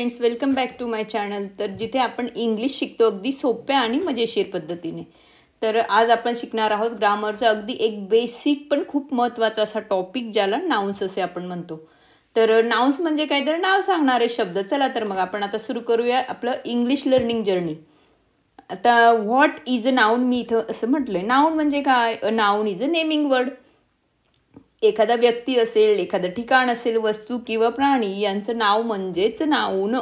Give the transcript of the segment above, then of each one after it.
Friends, welcome back to my channel. तर जिथे आपण इंग्लिश शिकतो अगदी सोप्या आणि मजेशीर पद्धतीने. तर आज आपण शिकणार आहोत ग्रामरचा अगदी एक बेसिक पण खूप महत्त्वाचा असा टॉपिक, ज्याला नाउन्स असे आपण म्हणतो. तर नाउन्स म्हणजे काय, तर नाव सांगणारे शब्द. चला तर मग आपण आता सुरू करूया आपलं इंग्लिश लर्निंग जर्नी. आता व्हॉट इज अ नाउन, मी इथं असं म्हटलंय. नाउन म्हणजे काय? A noun is a naming word. एखादा व्यक्ती असेल, एखादं ठिकाण असेल, वस्तू किंवा प्राणी यांचं नाव म्हणजेच noun.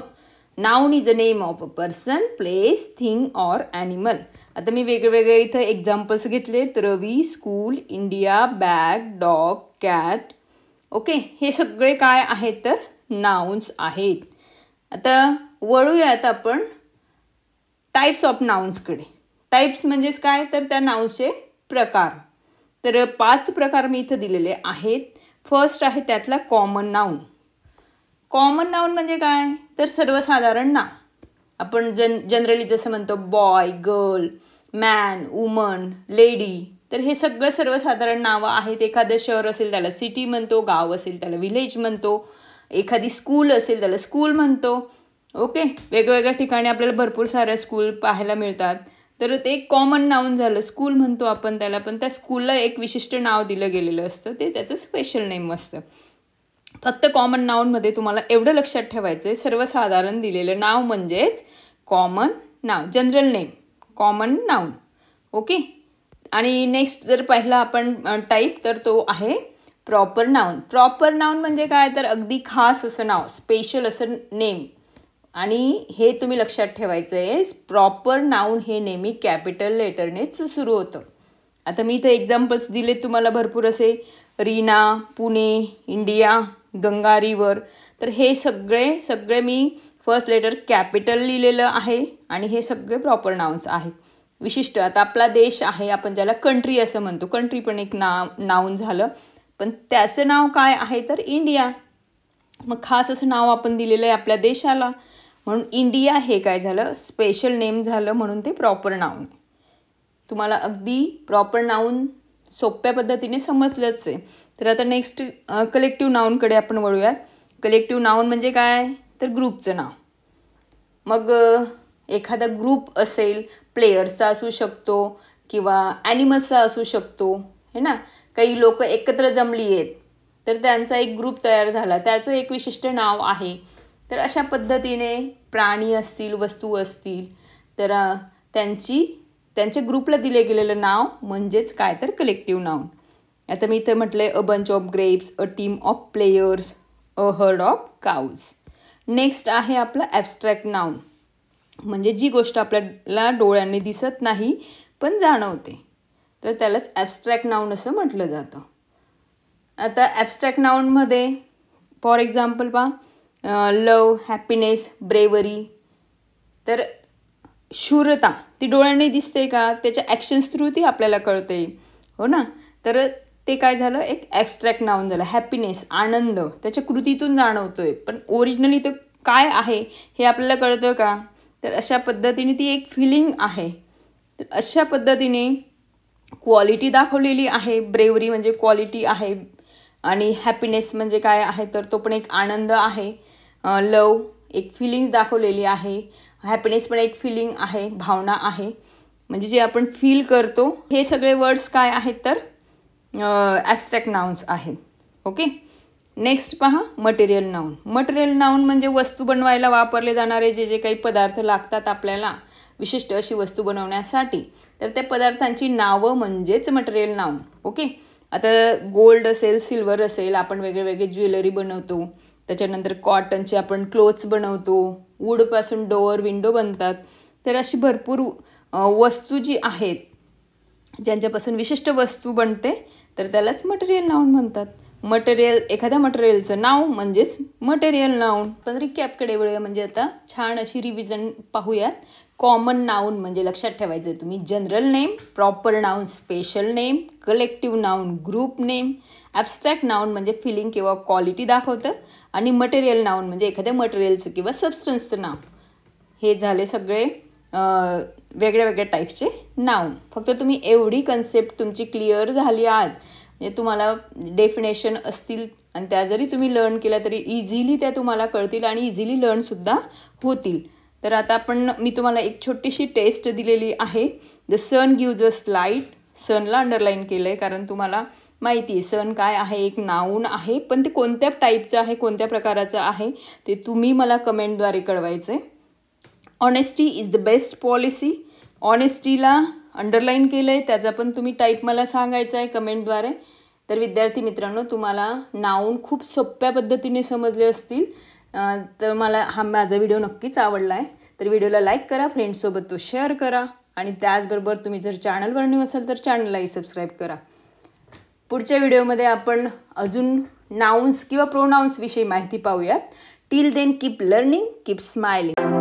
Noun is a name of a person, place, thing or animal. आता मी वेगवेगळे इथं एक्झाम्पल्स घेतले. Ravi, school, India, bag, dog, cat. Okay, हे सगळे काय आहेत तर नाउन्स आहेत. आता वळूयात आपण टाईप्स ऑफ नाउन्सकडे. टाईप्स म्हणजेच काय, तर त्या नाउन्सचे प्रकार. तर 5 प्रकार मी इथं दिलेले आहेत. फर्स्ट आहे त्यातला कॉमन नाउन. कॉमन नाउन म्हणजे काय, तर सर्वसाधारण नाव. आपण जनरली जसं म्हणतो boy, girl, man, woman, lady. तर हे सगळं सर्वसाधारण नावं आहेत. एखादं शहर असेल त्याला सिटी म्हणतो, गाव असेल त्याला विलेज म्हणतो, एखादी स्कूल असेल त्याला स्कूल म्हणतो. ओके, वेगवेगळ्या ठिकाणी आपल्याला भरपूर साऱ्या स्कूल पाहायला मिळतात. तर ते एक कॉमन नाउन झालं. स्कूल म्हणतो आपण त्याला, पण त्या स्कूलला एक विशिष्ट नाव दिलं गेलेलं असतं, ते त्याचं स्पेशल नेम असतं. फक्त कॉमन नाउनमध्ये तुम्हाला एवढं लक्षात ठेवायचं आहे, सर्वसाधारण दिलेलं नाव म्हणजेच कॉमन नाव, general name, common noun. Okay. आणि नेक्स्ट जर पाहिला आपण टाईप, तर तो आहे प्रॉपर नाउन. प्रॉपर नाउन म्हणजे काय, तर अगदी खास असं नाव, स्पेशल असं नेम. आणि हे तुम्ही लक्षात ठेवायचं आहे, प्रॉपर नाउन हे नेहमी कॅपिटल लेटरनेच सुरू होतं. आता मी इथं एक्झाम्पल्स दिले तुम्हाला भरपूर असे. Reena, Pune, India, Ganga river. तर हे सगळे मी फर्स्ट लेटर कॅपिटल लिहिलेलं आहे आणि हे सगळे प्रॉपर नाउन्स आहेत. विशिष्ट आता आपला देश आहे, आपण ज्याला कंट्री असं म्हणतो. कंट्री पण एक नाउन झालं, पण त्याचं नाव काय आहे तर इंडिया. मग खास असं नाव आपण दिलेलं आहे आपल्या देशाला, म्हणून इंडिया हे काय झालं, स्पेशल नेम झालं, म्हणून ते प्रॉपर नाउन. तुम्हाला अगदी प्रॉपर नाउन सोप्या पद्धतीने समजलंच आहे. तर आता नेक्स्ट कलेक्टिव्ह नाउनकडे आपण वळूयात. कलेक्टिव्ह नाउन म्हणजे काय, तर ग्रुपचं नाव. मग एखादा ग्रुप असेल, प्लेयर्सचा असू शकतो किंवा ॲनिमल्सचा असू शकतो, है ना. काही लोक एकत्र जमली आहेत, तर त्यांचा एक ग्रुप तयार झाला, त्याचं एक विशिष्ट नाव आहे. तर अशा पद्धतीने प्राणी असतील, वस्तू असतील, तर त्यांच्या ग्रुपला दिले गेलेलं नाव म्हणजेच काय, तर कलेक्टिव्ह नाउन. आता मी इथं म्हटलं आहे a bunch of grapes, a team of players, a herd of cows. Next आहे आपलं ॲब्स्ट्रॅक्ट नाउन, म्हणजे जी गोष्ट आपल्याला डोळ्यांनी दिसत नाही पण जाणवते, तर त्यालाच ॲब्स्ट्रॅक्ट नाउन असं म्हटलं जातं. आता ॲब्स्ट्रॅक्ट नाउनमध्ये फॉर एक्झाम्पल पहा, लव, हॅपीनेस, ब्रेवरी. तर शूरता ती डोळ्यांनी दिसते का, त्याच्या ॲक्शन्स थ्रू ती आपल्याला कळते, हो ना. तर ते काय झालं, एक ॲब्स्ट्रॅक्ट नाउन झालं. हॅपीनेस, आनंद, त्याच्या कृतीतून जाणवतोय, पण ओरिजिनली तो काय आहे हे आपल्याला कळतं का. तर अशा पद्धतीने ती एक फिलिंग आहे. तर अशा पद्धतीने क्वालिटी दाखवलेली आहे. ब्रेवरी म्हणजे क्वालिटी आहे, आणि हॅपीनेस म्हणजे काय आहे, तर तो पण एक आनंद आहे. लव एक फिलिंग्स दाखवलेली आहे. हॅपीनेस पण एक फिलिंग आहे, भावना आहे, म्हणजे जे आपण फील करतो. हे सगळे वर्ड्स काय आहेत तर ॲब्स्ट्रॅक्ट नाउन्स आहेत. ओके. नेक्स्ट पहा, मटेरियल नाउन. मटेरियल नाउन म्हणजे वस्तू बनवायला वापरले जाणारे जे काही पदार्थ लागतात आपल्याला, विशिष्ट अशी वस्तू बनवण्यासाठी, तर त्या पदार्थांची नावं म्हणजेच मटेरियल नाउन. ओके. आता गोल्ड असेल, सिल्वर असेल, आपण वेगळे ज्वेलरी बनवतो. त्याच्यानंतर कॉटनचे आपण क्लोथ्स बनवतो. वूडपासून डोअर, विंडो बनतात. तर अशी भरपूर वस्तू जी आहेत, ज्यांच्यापासून विशिष्ट वस्तू बनते, तर त्यालाच मटेरियल नाउन म्हणतात. एखाद्या मटेरियलचं नाव म्हणजेच मटेरियल नाउन. पण रिकॅपकडे वळूया, म्हणजे आता छान अशी रिव्हिजन पाहूयात. कॉमन नाउन म्हणजे लक्षात ठेवायचं आहे तुम्ही, general name, proper noun special name, collective noun group name, abstract noun म्हणजे फिलिंग किंवा क्वालिटी दाखवतं, आणि मटेरियल नाउन म्हणजे एखाद्या मटेरियलचं किंवा सबस्टन्सचं नाव. हे झाले सगळे वेगळ्या टाईपचे नाउन. फक्त तुम्ही एवढी कन्सेप्ट तुमची क्लिअर झाली आज, म्हणजे तुम्हाला डेफिनेशन असतील आणि त्या जरी तुम्ही लर्न केल्या तरी इझिली त्या तुम्हाला कळतील आणि इझिली लर्नसुद्धा होतील. तर आता मी तुम्हाला एक छोटीशी टेस्ट दिलेली आहे. The sun gives us light. सनला अंडरलाईन केलं आहे कारण तुम्हाला माहिती आहे सन काय आहे, एक नाऊन आहे, पण ते कोणत्या टाईपचं आहे, कोणत्या प्रकाराचं आहे ते तुम्ही मला कमेंटद्वारे कळवायचं आहे. Honesty is the best policy. ऑनेस्टीला अंडरलाईन केलं आहे, त्याचा पण तुम्ही टाईप मला सांगायचा आहे कमेंटद्वारे. तर विद्यार्थी मित्रांनो, तुम्हाला नाऊन खूप सोप्या पद्धतीने समजले असतील. तर मला हा माझा व्हिडिओ नक्कीच आवडला आहे. तर व्हिडिओला लाईक करा, फ्रेंड्ससोबत तो शेअर करा आणि त्याचबरोबर तुम्ही जर चॅनलवर न्यू असाल तर चॅनललाही सबस्क्राईब करा. पुढच्या व्हिडिओमध्ये आपण अजून नाउन्स किंवा प्रोनाउन्स विषयी माहिती पाहूयात. Till then keep learning, keep smiling.